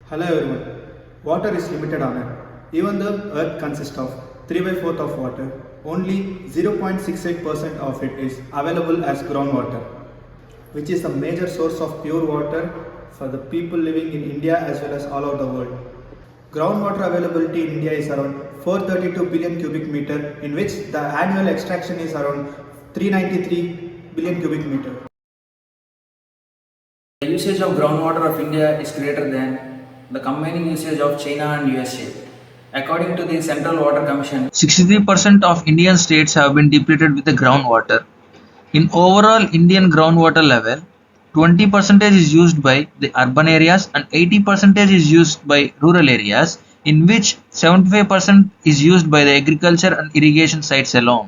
Hello everyone. Water is limited on Earth. Even though Earth consists of 3 by 4th of water, only 0.68% of it is available as groundwater, which is a major source of pure water for the people living in India as well as all over the world. Groundwater availability in India is around 432 billion cubic meter, in which the annual extraction is around 393 billion cubic meter. The usage of groundwater of India is greater than the combined usage of China and USA. According to the Central Water Commission, 63% of Indian states have been depleted with the groundwater. In overall Indian groundwater level, 20% is used by the urban areas and 80% is used by rural areas, in which 75% is used by the agriculture and irrigation sites alone.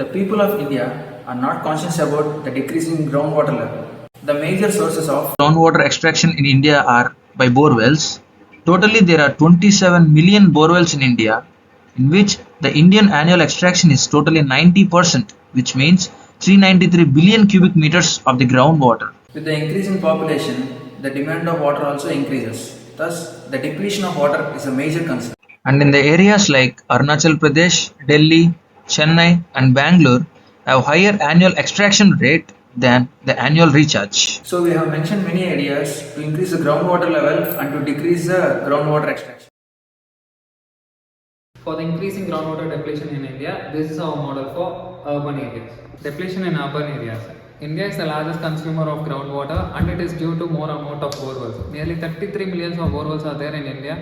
the people of India are not conscious about the decreasing groundwater level. The major sources of Groundwater extraction in India are by bore wells. Totally, there are 27 million bore wells in India, in which the Indian annual extraction is totally 90%, which means 393 billion cubic meters of the groundwater. with the increasing population, the demand of water also increases. Thus, the depletion of water is a major concern. And in the areas like Arunachal Pradesh, Delhi, Chennai, and Bangalore have higher annual extraction rate than the annual recharge. So, we have mentioned many ideas to increase the groundwater level and to decrease the groundwater extraction. For the increasing groundwater depletion in India, this is our model for urban areas. Depletion in urban areas. India is the largest consumer of groundwater and it is due to more amount of borewells. Nearly 33 millions of borewells are there in India.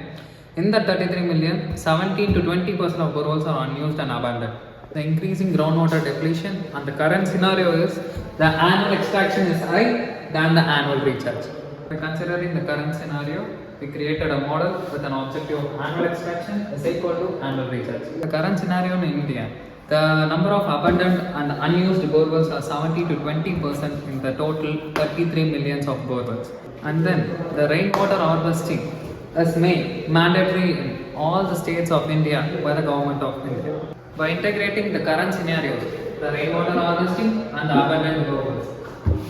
In that 33 million, 17 to 20% of borewells are unused and abandoned. The increasing groundwater depletion and the current scenario is the annual extraction is high than the annual recharge. By considering the current scenario, we created a model with an objective of annual extraction is equal to annual recharge. The current scenario in India, the number of abandoned and unused borewells are 70 to 20% in the total 33 millions of borewells. And then the rainwater harvesting is made mandatory in all the states of India by the government of India. By integrating the current scenarios, the rainwater harvesting and the abandoned borewells,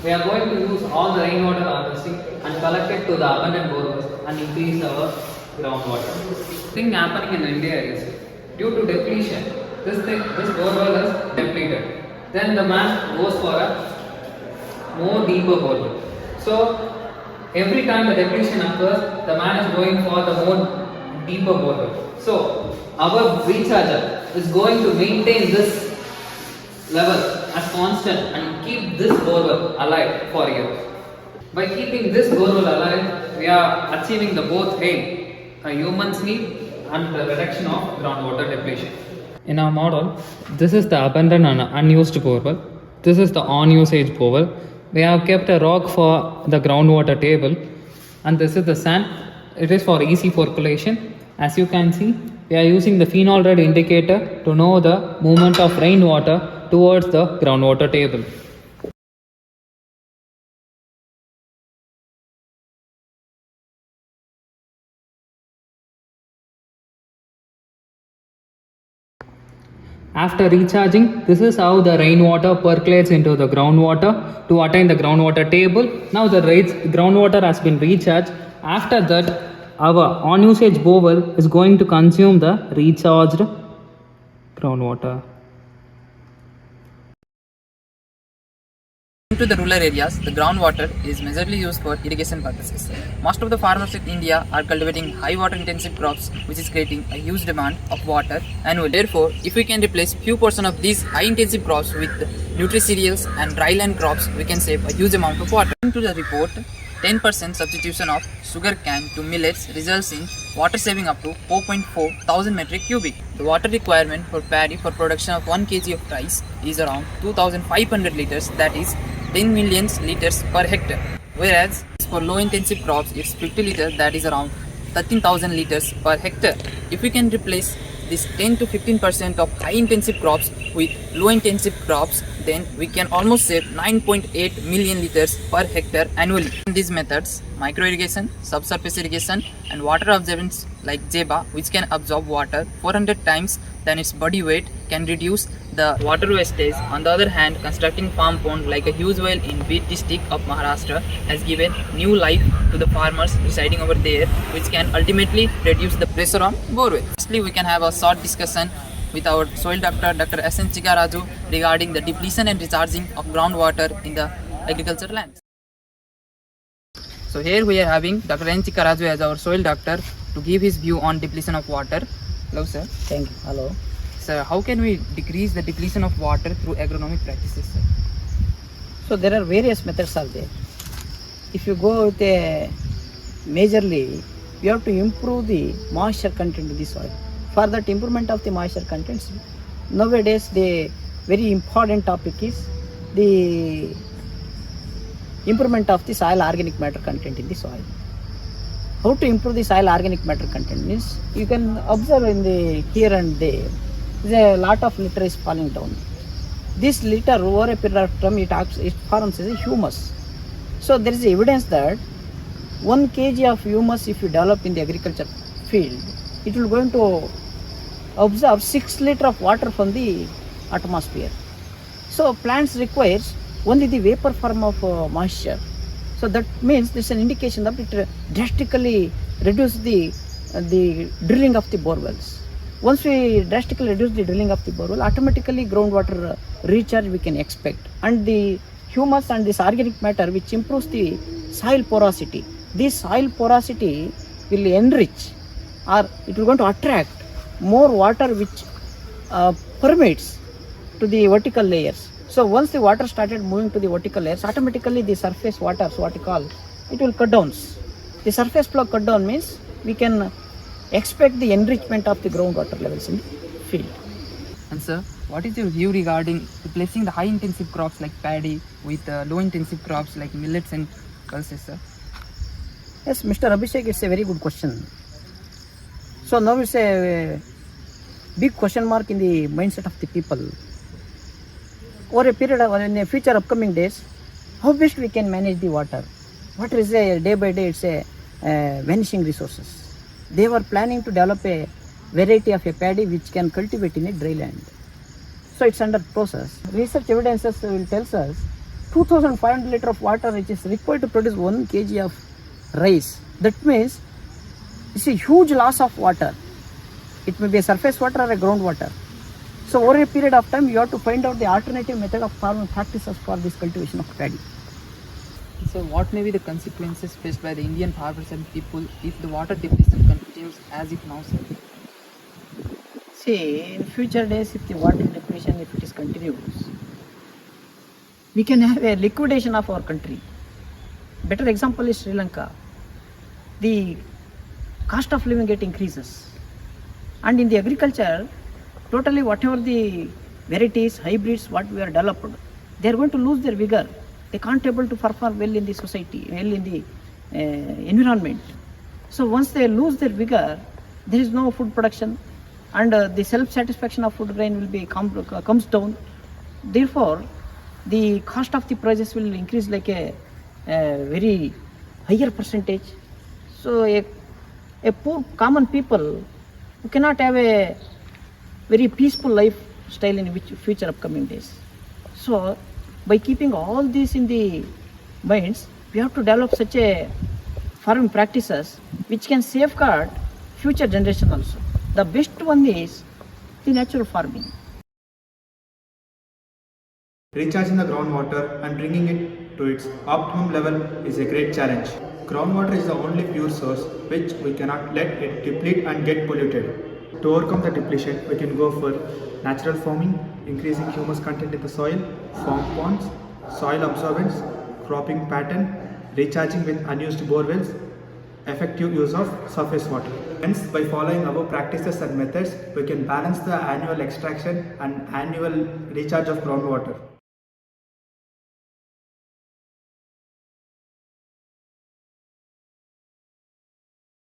we are going to use all the rainwater harvesting and collect it to the abandoned borewells and increase our groundwater. The thing happening in India is due to depletion, this borewell is depleted. Then the man goes for a more deeper borewell. So every time the depletion occurs, the man is going for the more deeper borewell. So our recharger is going to maintain this level as constant and keep this borewell alive for years. By keeping this borewell alive, we are achieving the both aim, a human's need and the reduction of groundwater depletion. In our model, this is the abandoned and unused borewell. This is the on-usage borewell. We have kept a rock for the groundwater table, and this is the sand. It is for easy percolation. As you can see, we are using the phenol red indicator to know the movement of rainwater towards the groundwater table. After recharging, this is how the rainwater percolates into the groundwater to attain the groundwater table. Now the groundwater has been recharged. After that, our on-usage borewell is going to consume the recharged groundwater. To the rural areas, the groundwater is majorly used for irrigation purposes. Most of the farmers in India are cultivating high water intensive crops, which is creating a huge demand of water annually. Therefore, if we can replace few portion of these high intensive crops with nutri-cereals and dryland crops, we can save a huge amount of water. According to the report, 10% substitution of sugar cane to millets results in water saving up to 4.4 thousand metric cubic. The water requirement for paddy for production of 1 kg of rice is around 2,500 liters, that is 10 million liters per hectare. Whereas for low intensive crops, it's 50 liters, that is around 13,000 liters per hectare. If we can replace this 10 to 15% of high intensive crops with low intensive crops, then we can almost save 9.8 million liters per hectare annually. In these methods, micro irrigation, subsurface irrigation and water absorbents like JEBA, which can absorb water 400 times than its body weight, can reduce the water wastage. On the other hand, constructing farm pond like a huge well in Beed district of Maharashtra has given new life to the farmers residing over there, which can ultimately reduce the pressure on borewell. Lastly, we can have a short discussion with our soil doctor, Dr. S.N. Chigaraju, regarding the depletion and recharging of groundwater in the agricultural lands. So here we are having Dr. N. Chigaraju as our soil doctor to give his view on depletion of water. Hello, sir. Thank you. Hello. Sir, how can we decrease the depletion of water through agronomic practices, sir? So there are various methods are there. If you go with majorly, you have to improve the moisture content of the soil. For that improvement of the moisture contents, nowadays the very important topic is the improvement of the soil organic matter content in the soil. How to improve the soil organic matter content means you can observe in the here and there, a lot of litter is falling down. This litter over a period of time it forms as a humus. So there is evidence that 1 kg of humus if you develop in the agriculture field, it will going to absorb 6 liters of water from the atmosphere. So plants requires only the vapor form of moisture. So that means this is an indication that it drastically reduce the drilling of the bore wells. Once we drastically reduce the drilling of the bore well, automatically groundwater recharge we can expect. And the humus and this organic matter which improves the soil porosity. This soil porosity will enrich or it will going to attract more water which permeates to the vertical layers. So once the water started moving to the vertical layers, automatically the surface water, so what you call, it will cut down. The surface flow cut down means we can expect the enrichment of the groundwater levels in the field. And sir, what is your view regarding replacing the high intensive crops like paddy with low intensive crops like millets and pulses, sir? Yes, Mr. Abhishek, it's a very good question. So now it's a big question mark in the mindset of the people. Over a period of in the future upcoming days, how best we can manage the water? Water is a day by day, it's a vanishing resources. They were planning to develop a variety of a paddy which can cultivate in a dry land. So it's under process. Research evidences will tell us 2,500 liters of water which is required to produce 1 kg of rice. That means it's a huge loss of water. It may be a surface water or a groundwater. So over a period of time, you have to find out the alternative method of farming practices for this cultivation of paddy. So what may be the consequences faced by the Indian farmers and people if the water depletion continues as it now, sir? See, in future days, if the water depletion, if it is continuous, we can have a liquidation of our country. Better example is Sri Lanka. The cost of living get increases. And in the agriculture, totally whatever the varieties, hybrids, what we are developed, they are going to lose their vigor. They can't able to perform well in the society, well in the environment. So once they lose their vigor, there is no food production, and the self-satisfaction of food grain will be comes down. Therefore, the cost of the prices will increase like a very higher percentage. So a poor common people who cannot have a very peaceful lifestyle in which future upcoming days. So by keeping all this in the minds, we have to develop such a farming practices which can safeguard future generation also. The best one is the natural farming. Recharging the groundwater and bringing it to its optimum level is a great challenge. Groundwater is the only pure source which we cannot let it deplete and get polluted. To overcome the depletion, we can go for natural farming, increasing humus content in the soil, farm ponds, soil absorbance, cropping pattern, recharging with unused bore wells, effective use of surface water. Hence, by following above practices and methods, we can balance the annual extraction and annual recharge of groundwater.